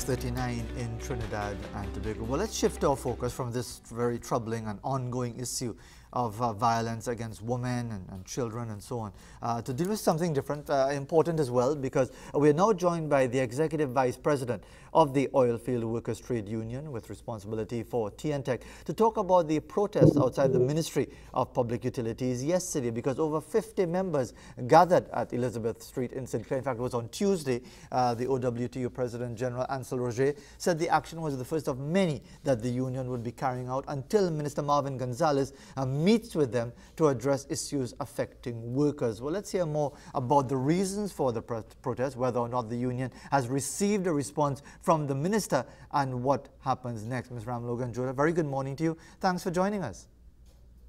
6:39 in Trinidad and Tobago. Well, let's shift our focus from this very troubling and ongoing issue of violence against women and children and so on, to deal with something different, important as well, because we are now joined by the Executive Vice President of the Oilfield Workers Trade Union with responsibility for T&Tec to talk about the protests outside the Ministry of Public Utilities yesterday, because over 50 members gathered at Elizabeth Street in St. Clair. In fact, it was on Tuesday. The OWTU President General Ansel Roger said the action was the first of many that the union would be carrying out until Minister Marvin Gonzalez meets with them to address issues affecting workers. Well, let's hear more about the reasons for the protest, whether or not the union has received a response from the minister, and what happens next. Ms. Ramlogan Jodha, very good morning to you. Thanks for joining us.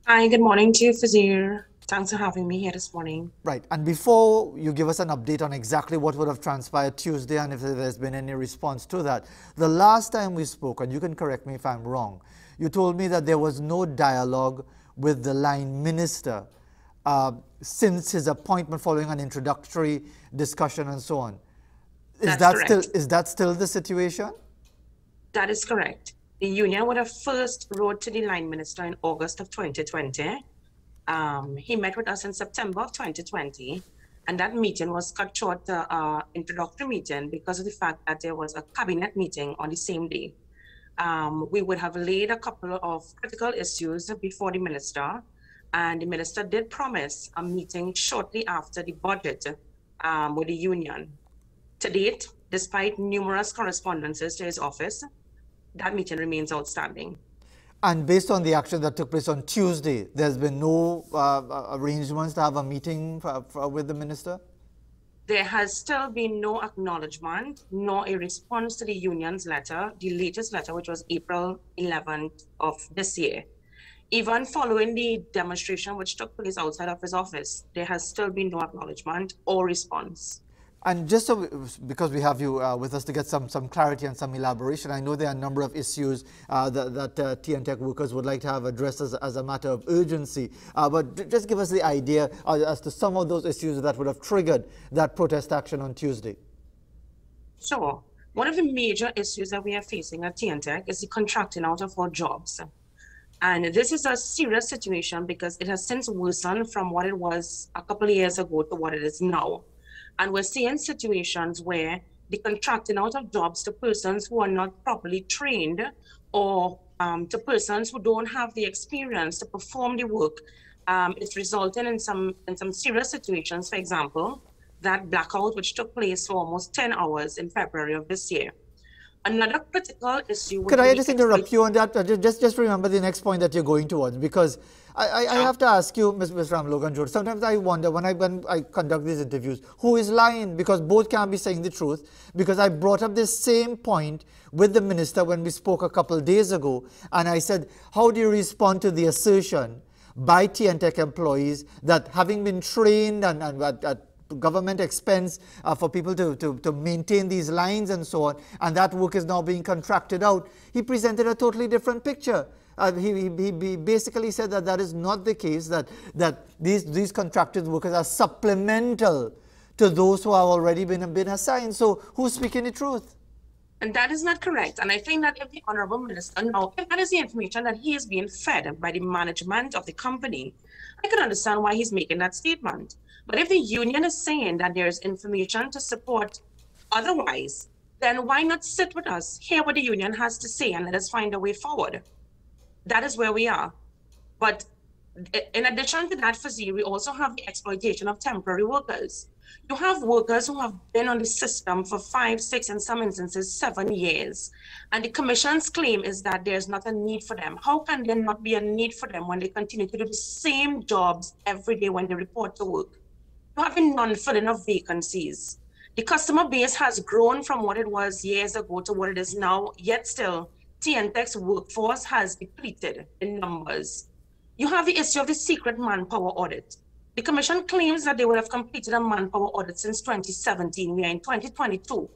Hi, good morning to you, Fazeer. Thanks for having me here this morning. Right, and before you give us an update on exactly what would have transpired Tuesday and if there's been any response to that, the last time we spoke, and you can correct me if I'm wrong, you told me that there was no dialogue with the line minister since his appointment, following an introductory discussion and so on. Is that still the situation? That is correct. The union would have first wrote to the line minister in August of 2020. He met with us in September of 2020, and that meeting was cut short, the introductory meeting, because of the fact that there was a cabinet meeting on the same day. We would have laid a couple of critical issues before the minister, and the minister did promise a meeting shortly after the budget with the union. To date, despite numerous correspondences to his office, that meeting remains outstanding. And based on the action that took place on Tuesday, there's been no arrangements to have a meeting with the minister? There has still been no acknowledgement, nor a response to the union's letter, the latest letter, which was April 11th of this year. Even following the demonstration which took place outside of his office, there has still been no acknowledgement or response. And just so, because we have you with us to get some clarity and some elaboration, I know there are a number of issues that T&Tec workers would like to have addressed as a matter of urgency. But just give us the idea as to some of those issues that would have triggered that protest action on Tuesday. Sure. One of the major issues that we are facing at T&Tec is the contracting out of our jobs. And this is a serious situation because it has since worsened from what it was a couple of years ago to what it is now. And we're seeing situations where the contracting out of jobs to persons who are not properly trained, or to persons who don't have the experience to perform the work, it's resulting in some serious situations. For example, that blackout which took place for almost 10 hours in February of this year. Another critical issue. Could I just interrupt you on that? Just remember the next point that you're going towards, because I have to ask you, Ms. Ramlogan Jodha, sometimes I wonder when I conduct these interviews, who is lying? Because both can't be saying the truth. Because I brought up this same point with the minister when we spoke a couple of days ago, and I said, how do you respond to the assertion by T&Tec employees that having been trained and at government expense for people to maintain these lines and so on, and that work is now being contracted out? He presented a totally different picture. He basically said that that is not the case, that these contracted workers are supplemental to those who have already been assigned. So who's speaking the truth? And that is not correct. And I think that if the Honorable Minister, now, if that is the information that he is being fed by the management of the company, I can understand why he's making that statement. But if the union is saying that there's information to support otherwise, then why not sit with us, hear what the union has to say, and let us find a way forward? That is where we are. But in addition to that, Fazeer, we also have the exploitation of temporary workers. You have workers who have been on the system for 5, 6, in some instances, 7 years. And the Commission's claim is that there's not a need for them. How can there not be a need for them when they continue to do the same jobs every day when they report to work? You have a non-filling of vacancies. The customer base has grown from what it was years ago to what it is now, yet still, T&Tec's workforce has depleted in numbers. You have the issue of the secret manpower audit. The Commission claims that they would have completed a manpower audit since 2017. We are in 2022.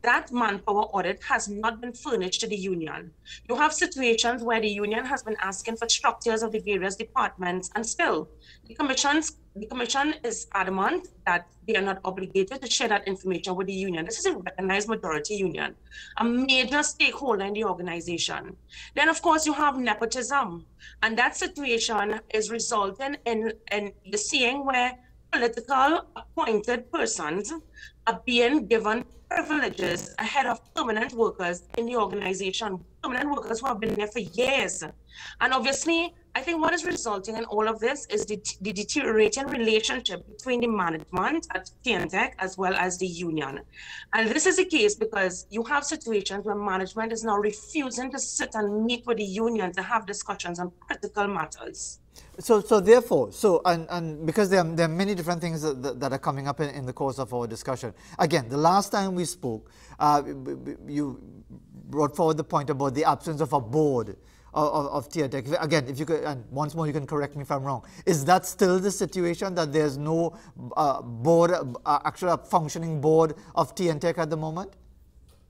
that manpower audit has not been furnished to the union. You have situations where the union has been asking for structures of the various departments, and still the commission is adamant that they are not obligated to share that information with the union. This is a recognized majority union, a major stakeholder in the organization. Then, of course, you have nepotism, and that situation is resulting in the seeing where political appointed persons are being given privileges ahead of permanent workers in the organization, permanent workers who have been there for years. And obviously, I think what is resulting in all of this is the deteriorating relationship between the management at T&Tec as well as the union. And this is the case because you have situations where management is now refusing to sit and meet with the union to have discussions on critical matters. So therefore, and because there are many different things that are coming up in the course of our discussion. Again, the last time we spoke, you brought forward the point about the absence of a board of T&Tec. Again, if you could, and once more you can correct me if I'm wrong, is that still the situation, that there's no board, actually a functioning board of T&Tec at the moment?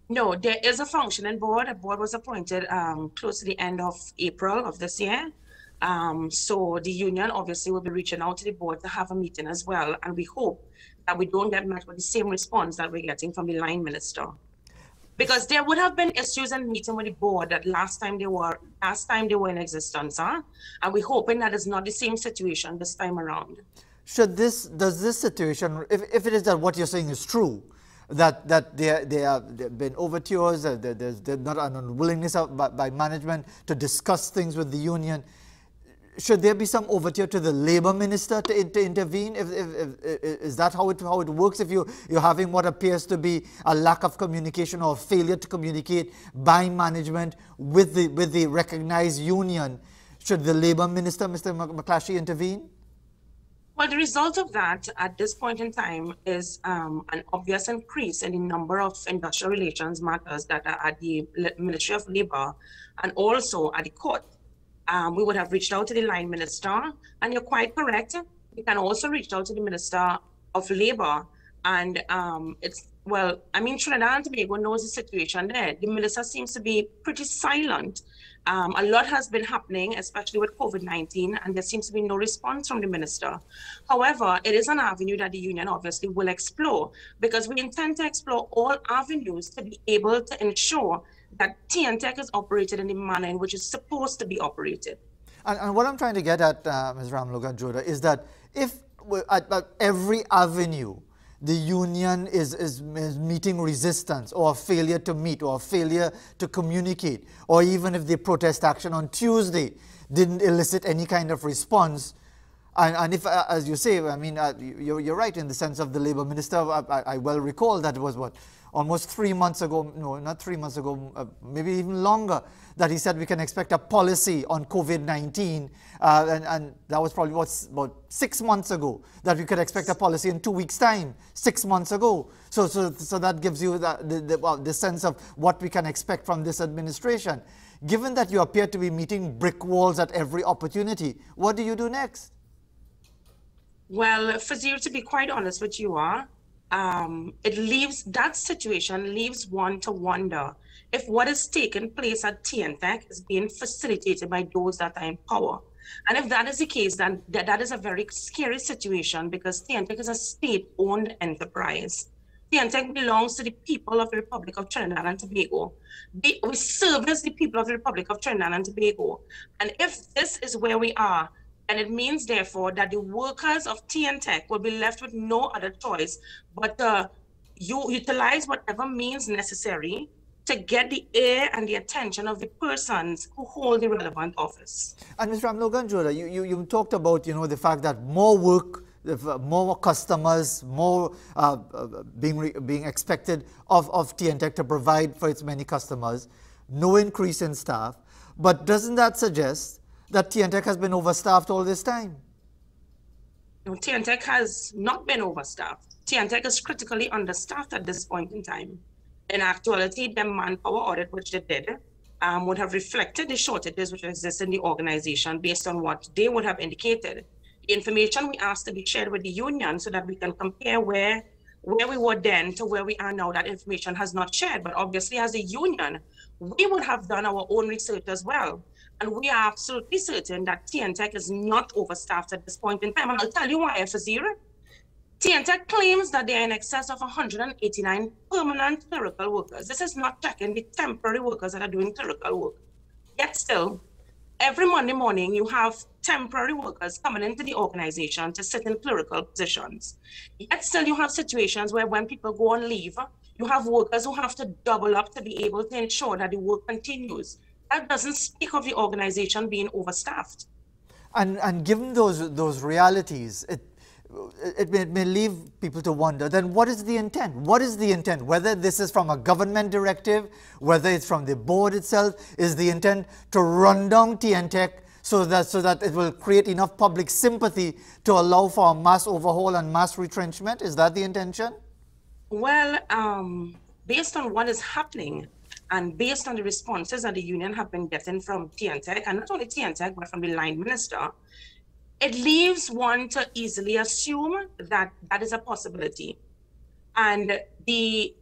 No, there is a functioning board. A board was appointed close to the end of April of this year. So the union obviously will be reaching out to the board to have a meeting as well. And we hope that we don't get met with the same response that we're getting from the line minister. Because there would have been issues in meeting with the board that last time they were in existence, huh? And we're hoping that it's not the same situation this time around. Does this situation, if it is that what you're saying is true, that there have been overtures, there's not an unwillingness by management to discuss things with the union, should there be some overture to the Labour Minister to intervene? Is that how it works? If you're having what appears to be a lack of communication or failure to communicate by management with the recognized union, should the Labour Minister, Mr. McClatchy, intervene? Well, the result of that at this point in time is an obvious increase in the number of industrial relations matters that are at the Ministry of Labour and also at the court. We would have reached out to the line minister, and you're quite correct. We can also reach out to the Minister of Labour, and Trinidad and Tobago knows the situation there. The minister seems to be pretty silent. A lot has been happening, especially with COVID-19, and there seems to be no response from the minister. However, it is an avenue that the union obviously will explore, because we intend to explore all avenues to be able to ensure that T&Tec is operated in the manner in which it's supposed to be operated. And what I'm trying to get at, Ms. Ramlogan Jodha, is that if at every avenue the union is meeting resistance or a failure to meet or a failure to communicate, or even if the protest action on Tuesday didn't elicit any kind of response, and if, as you say, I mean, you're right in the sense of the Labour Minister, I well recall that it was what, almost 3 months ago, no, not 3 months ago, maybe even longer, that he said we can expect a policy on COVID-19, and that was probably about 6 months ago, that we could expect a policy in 2 weeks' time, 6 months ago. So that gives you the sense of what we can expect from this administration. Given that you appear to be meeting brick walls at every opportunity, what do you do next? Well, Fazeer, to be quite honest with you, that situation leaves one to wonder if what is taking place at T&Tec is being facilitated by those that are in power. And if that is the case, then that is a very scary situation, because T&Tec is a state-owned enterprise. T&Tec belongs to the people of the Republic of Trinidad and Tobago. We service the people of the Republic of Trinidad and Tobago. And if this is where we are, and it means, therefore, that the workers of T&Tec will be left with no other choice but to utilize whatever means necessary to get the ear and the attention of the persons who hold the relevant office. And Ms. Ramlogan Jodha, you talked about, the fact that more work, more customers, more being expected of T&Tec to provide for its many customers, no increase in staff. But doesn't that suggest that T&Tec has been overstaffed all this time? No, T&Tec has not been overstaffed. T&Tec is critically understaffed at this point in time. In actuality, the manpower audit which they did would have reflected the shortages which exist in the organization based on what they would have indicated. The information we asked to be shared with the union so that we can compare where where we were then to where we are now, that information has not shared. But obviously, as a union, we would have done our own research as well. And we are absolutely certain that T&Tec is not overstaffed at this point in time. And I'll tell you why, Fazeer. T&Tec claims that they are in excess of 189 permanent clerical workers. This is not checking the temporary workers that are doing clerical work. Yet still, every Monday morning, you have temporary workers coming into the organization to sit in clerical positions. Yet still, you have situations where when people go on leave, you have workers who have to double up to be able to ensure that the work continues. That doesn't speak of the organization being overstaffed. And given those realities, it may leave people to wonder, then what is the intent? What is the intent? Whether this is from a government directive, whether it's from the board itself, is the intent to run down T&Tec so that it will create enough public sympathy to allow for a mass overhaul and mass retrenchment? Is that the intention? Well, based on what is happening and based on the responses that the union have been getting from T&Tec, and not only T&Tec, but from the line minister, it leaves one to easily assume that that is a possibility. And the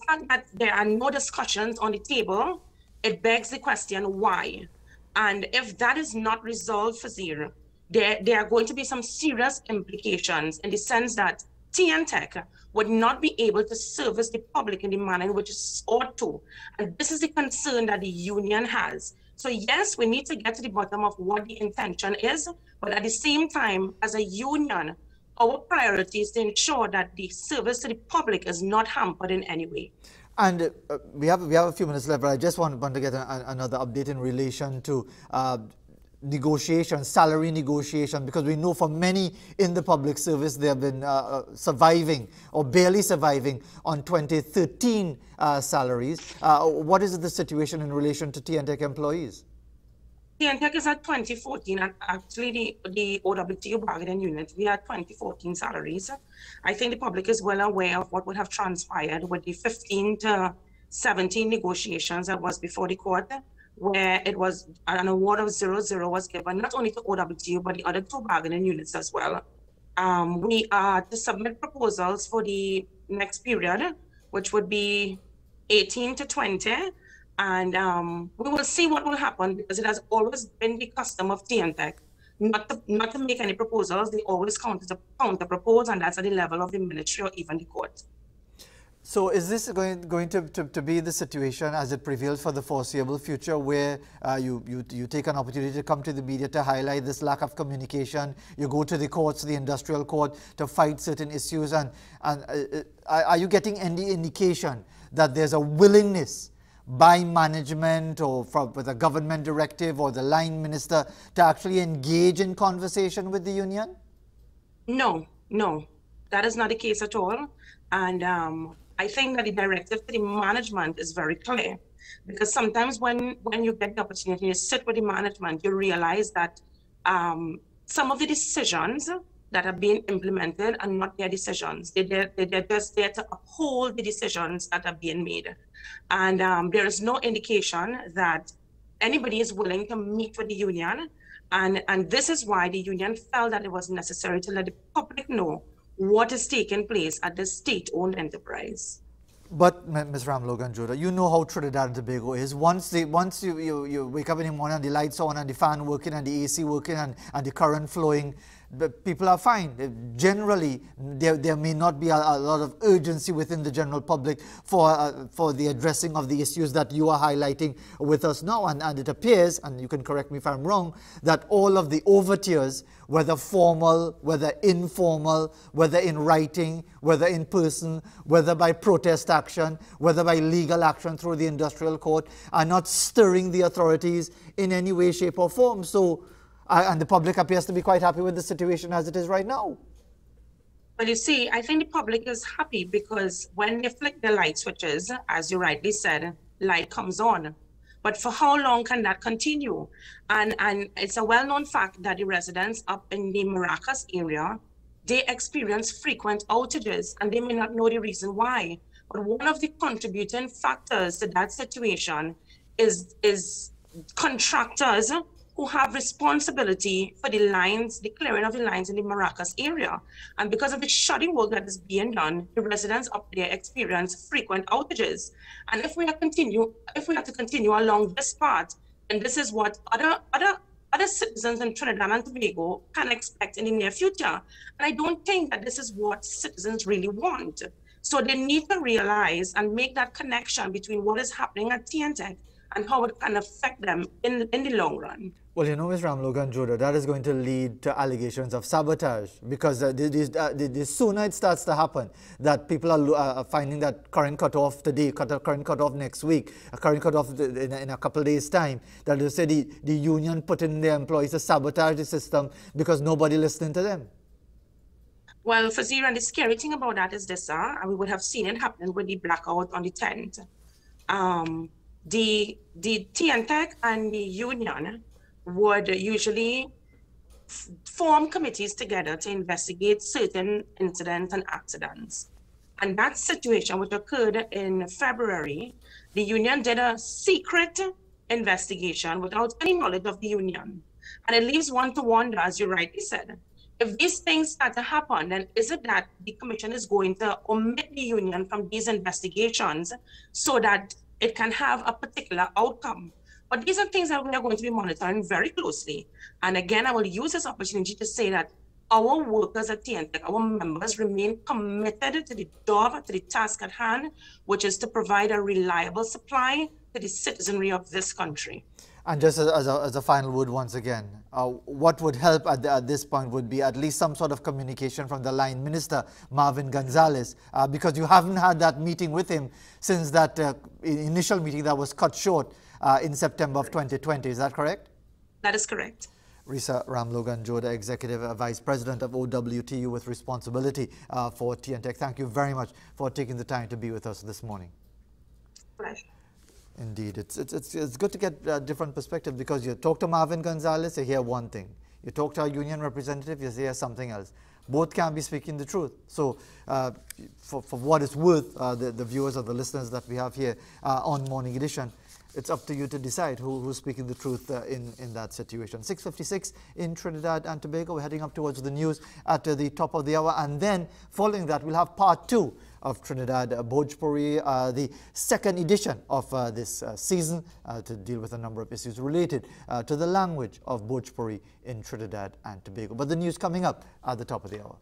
fact that there are no discussions on the table, it begs the question, why? And if that is not resolved, Fazeer, there are going to be some serious implications in the sense that T&Tec would not be able to service the public in the manner in which it's ought to. And this is the concern that the union has. So yes, we need to get to the bottom of what the intention is, but at the same time, as a union, our priority is to ensure that the service to the public is not hampered in any way. And we have a few minutes left, but I just want to get another update in relation to negotiation, salary negotiation, because we know for many in the public service, they have been surviving or barely surviving on 2013 salaries. What is the situation in relation to T&Tec employees? T&Tec is at 2014, and actually the Owtu bargaining unit, we had 2014 salaries. I think the public is well aware of what would have transpired with the 15 to 17 negotiations that was before the court, where it was an award of 0-0 was given not only to Owtu, but the other two bargaining units as well. We are to submit proposals for the next period, which would be 18 to 20. And we will see what will happen, because it has always been the custom of T&Tec not to make any proposals. They always counter propose, and that's at the level of the ministry or even the court. So is this going to be the situation as it prevails for the foreseeable future, where you take an opportunity to come to the media to highlight this lack of communication, you go to the courts, the industrial court, to fight certain issues, and are you getting any indication that there's a willingness by management or with a government directive or the line minister to actually engage in conversation with the union? No, that is not the case at all. And I think that the directive to the management is very clear, because sometimes when you get the opportunity to sit with the management, you realize that some of the decisions that are being implemented are not their decisions. They're just there to uphold the decisions that are being made. And there is no indication that anybody is willing to meet with the union. And this is why the union felt that it was necessary to let the public know what is taking place at the state-owned enterprise. But Ms. Ramlogan Jodha, you know how Trinidad and Tobago is. Once you wake up in the morning and the lights are on and the fan working and the AC working and the current flowing, people are fine. Generally, there may not be a lot of urgency within the general public for the addressing of the issues that you are highlighting with us now. And it appears, and you can correct me if I'm wrong, that all of the overtures, whether formal, whether informal, whether in writing, whether in person, whether by protest action, whether by legal action through the industrial court, are not stirring the authorities in any way, shape or form. So, and the public appears to be quite happy with the situation as it is right now. Well, you see, I think the public is happy because when they flick the light switches, as you rightly said, light comes on. But for how long can that continue? And it's a well-known fact that the residents up in the Maracas area, they experience frequent outages, and they may not know the reason why. But one of the contributing factors to that situation is contractors who have responsibility for the lines, the clearing of the lines in the Maracas area. And because of the shoddy work that is being done, the residents up there experience frequent outages. And if we have to continue along this path, then this is what other citizens in Trinidad and Tobago can expect in the near future. And I don't think that this is what citizens really want. So they need to realize and make that connection between what is happening at T&Tec and how it can affect them in the long run. Well, you know, Ms. Ramlogan Jodha, that is going to lead to allegations of sabotage, because the sooner it starts to happen, that people are finding that current cutoff today, current cutoff next week, a current cutoff in a couple of days' time, that they say the union put in their employees to sabotage the system because nobody listening to them. Well, Fazeer, and the scary thing about that is this, and we would have seen it happen with the blackout on the 10th. The T&Tec and the union would usually form committees together to investigate certain incidents and accidents. And that situation, which occurred in February, the union did a secret investigation without any knowledge of the union. And it leaves one to wonder, as you rightly said, if these things start to happen, then is it that the commission is going to omit the union from these investigations so that it can have a particular outcome? But these are things that we are going to be monitoring very closely. And again, I will use this opportunity to say that our workers at T&Tec, our members, remain committed to the job, to the task at hand, which is to provide a reliable supply to the citizenry of this country. And just as a final word once again, what would help at this point would be at least some sort of communication from the line minister, Marvin Gonzalez, because you haven't had that meeting with him since that initial meeting that was cut short in September of 2020. Is that correct? That is correct. Reesa Ramlogan Jodha, Executive Vice President of Owtu with responsibility for T&Tec. Thank you very much for taking the time to be with us this morning. Pleasure. Indeed, it's good to get a different perspective, because you talk to Marvin Gonzalez, you hear one thing. You talk to a union representative, you hear something else. Both can't be speaking the truth. So for what it's worth, the viewers or the listeners that we have here on Morning Edition, it's up to you to decide who's speaking the truth in that situation. 6:56 in Trinidad and Tobago. We're heading up towards the news at the top of the hour. And then following that, we'll have part 2 of Trinidad Bhojpuri, the second edition of this season, to deal with a number of issues related to the language of Bhojpuri in Trinidad and Tobago. But the news coming up at the top of the hour.